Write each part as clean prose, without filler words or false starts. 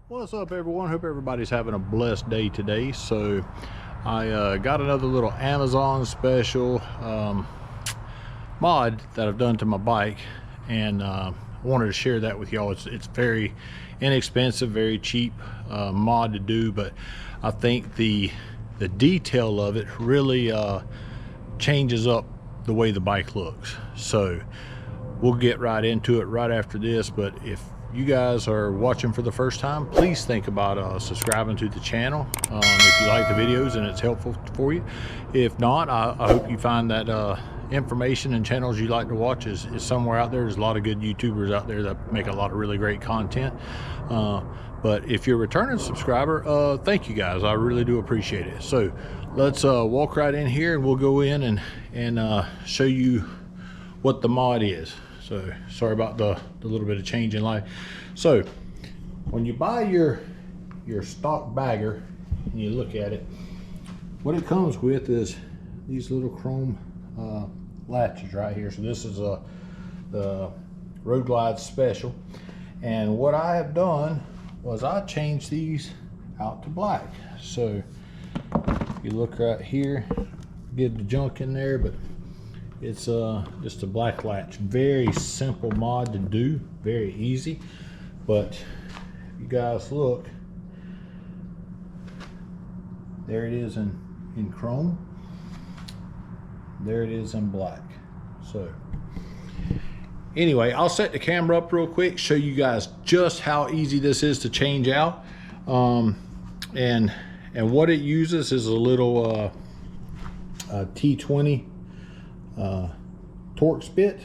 What's up, everyone? Hope everybody's having a blessed day today. So I got another little Amazon special mod that I've done to my bike, and I wanted to share that with y'all. It's very inexpensive, very cheap mod to do, but I think the detail of it really changes up the way the bike looks. So we'll get right into it right after this. But if you guys are watching for the first time, please think about subscribing to the channel if you like the videos and it's helpful for you. If not, I hope you find that information and channels you like to watch is somewhere out there. There's a lot of good YouTubers out there that make a lot of really great content. But if you're a returning subscriber, thank you guys. I really do appreciate it. So let's walk right in here and we'll go in and show you what the mod is. So sorry about the little bit of change in life. So when you buy your stock bagger and you look at it, what it comes with is these little chrome latches right here. So this is the Road Glide Special, and what I have done was I changed these out to black. So if you look right here, get the junk in there, but it's just a black latch. Very simple mod to do, very easy. But if you guys look, there it is in chrome, there it is in black. So anyway, I'll set the camera up real quick, show you guys just how easy this is to change out. And what it uses is a little T20 Torx bit,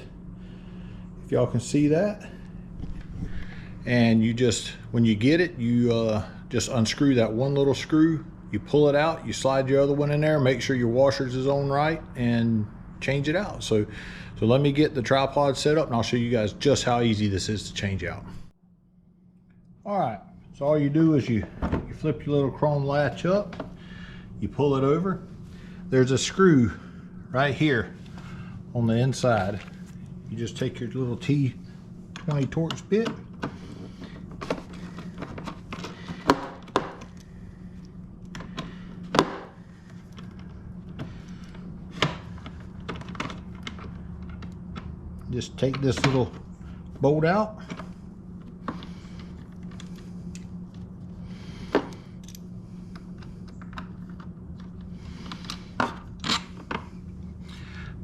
if y'all can see that. And you just, when you get it, you just unscrew that one little screw, you pull it out, you slide your other one in there, make sure your washers is on right, and change it out. So let me get the tripod set up and I'll show you guys just how easy this is to change out. All right, so all you do is you flip your little chrome latch up, you pull it over. There's a screw right here on the inside. You just take your little T20 Torx bit, just take this little bolt out,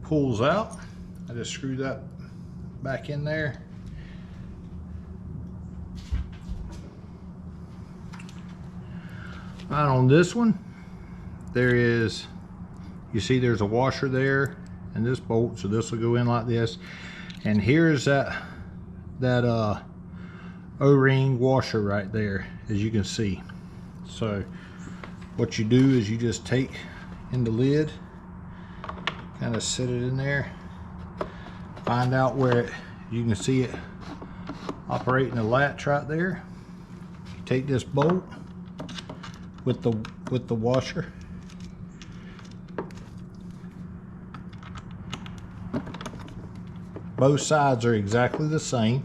pulls out. I just screw that back in there. Right on this one, there is, you see there's a washer there and this bolt, so this will go in like this. And here's that O-ring washer right there, as you can see. So what you do is you just take in the lid, kind of sit it in there, find out where it, you can see it operating the latch right there. You take this bolt with the washer, both sides are exactly the same.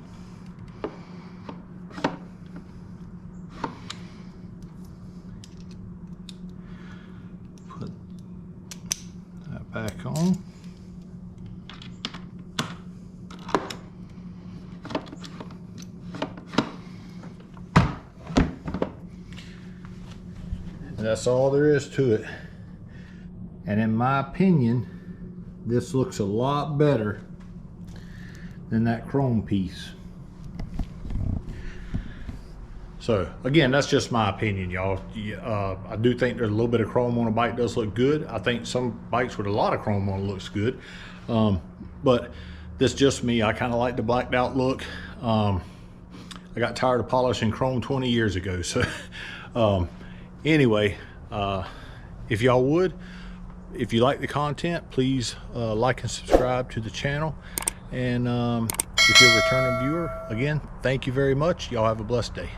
Put that back on. And that's all there is to it. And in my opinion, this looks a lot better than that chrome piece. So again, that's just my opinion, y'all. I do think there's a little bit of chrome on a bike does look good. I think some bikes with a lot of chrome on it looks good. But this is just me. I kind of like the blacked out look. I got tired of polishing chrome 20 years ago. So anyway, if y'all would, if you like the content, please like and subscribe to the channel. And if you're a returning viewer, again, thank you very much. Y'all have a blessed day.